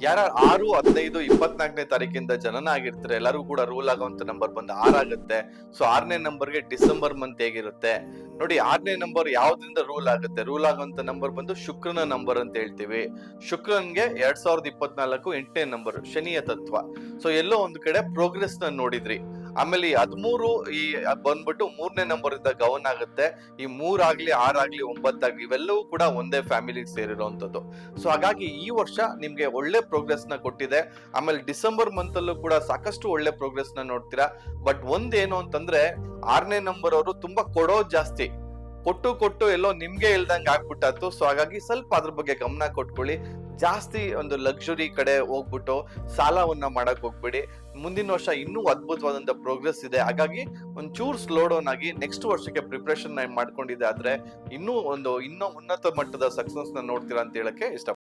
ಯಾರ 6-15-24ನೇ ತಾರೀಕಿಂದ ಜನನ ಆಗಿರ್ತಾರೆ ಎಲ್ಲರಿಗೂ ಕೂಡ ರೂಲ್ ಆಗುವಂತ ನಂಬರ್ ಬಂದು 6 ಆಗುತ್ತೆ. ಸೊ 6ನೇ ನಂಬರ್ಗೆ ಡಿಸೆಂಬರ್ ಮಂತ್ ಹೇಗಿರುತ್ತೆ ನೋಡಿ. 6ನೇ ನಂಬರ್ ಯಾವ್ದ್ರಿಂದ ರೂಲ್ ಆಗುತ್ತೆ? ರೂಲ್ ಆಗುವಂತ ನಂಬರ್ ಬಂದು ಶುಕ್ರನ ನಂಬರ್ ಅಂತ ಹೇಳ್ತೀವಿ. ಶುಕ್ರನ್ಗೆ 2024 8ನೇ ನಂಬರ್, ಶನಿಯ ತತ್ವ. ಸೊ ಎಲ್ಲೋ ಒಂದು ಕಡೆ ಪ್ರೋಗ್ರೆಸ್ ನ ನೋಡಿದ್ರಿ. ಆಮೇಲೆ ಈ 13 ಈ ಬಂದ್ಬಿಟ್ಟು 3ನೇ ನಂಬರ್ ಇಂದ ಗವನ್ ಆಗುತ್ತೆ. ಈ 3 ಆಗ್ಲಿ 6 ಆಗ್ಲಿ 9 ಆಗ್ಲಿ ಇವೆಲ್ಲವೂ ಕೂಡ ಒಂದೇ ಫ್ಯಾಮಿಲಿಗೆ ಸೇರಿರುವಂತದ್ದು. ಸೊ ಹಾಗಾಗಿ ಈ ವರ್ಷ ನಿಮ್ಗೆ ಒಳ್ಳೆ ಪ್ರೋಗ್ರೆಸ್ ನ ಕೊಟ್ಟಿದೆ. ಆಮೇಲೆ ಡಿಸೆಂಬರ್ ಮಂತ್ ಅಲ್ಲೂ ಕೂಡ ಸಾಕಷ್ಟು ಒಳ್ಳೆ ಪ್ರೋಗ್ರೆಸ್ ನ ನೋಡ್ತೀರಾ. ಬಟ್ ಒಂದೇನು ಅಂತಂದ್ರೆ 6ನೇ ನಂಬರ್ ಅವರು ತುಂಬಾ ಕೊಡೋದ್ ಜಾಸ್ತಿ, ಕೊಟ್ಟು ಕೊಟ್ಟು ಎಲ್ಲೋ ನಿಮ್ಗೆ ಇಲ್ದಂಗೆ ಆಗ್ಬಿಟ್ಟಾತು. ಸೊ ಹಾಗಾಗಿ ಸ್ವಲ್ಪ ಅದ್ರ ಬಗ್ಗೆ ಗಮನ ಕೊಟ್ಕೊಳ್ಳಿ. ಜಾಸ್ತಿ ಒಂದು ಲಕ್ಸುರಿ ಕಡೆ ಹೋಗ್ಬಿಟ್ಟು ಸಾಲವನ್ನ ಮಾಡಕ್ ಹೋಗ್ಬೇಡಿ. ಮುಂದಿನ ವರ್ಷ ಇನ್ನೂ ಅದ್ಭುತವಾದಂತ ಪ್ರೋಗ್ರೆಸ್ ಇದೆ. ಹಾಗಾಗಿ ಒಂಚೂರು ಸ್ಲೋ ಡೌನ್ ಆಗಿ ನೆಕ್ಸ್ಟ್ ವರ್ಷಕ್ಕೆ ಪ್ರಿಪರೇಷನ್ ಮಾಡ್ಕೊಂಡಿದೆ ಆದ್ರೆ ಇನ್ನೂ ಉನ್ನತ ಮಟ್ಟದ ಸಕ್ಸಸ್ ನ ನೋಡ್ತೀರಾ ಅಂತ ಹೇಳಕ್ಕೆ ಇಷ್ಟ.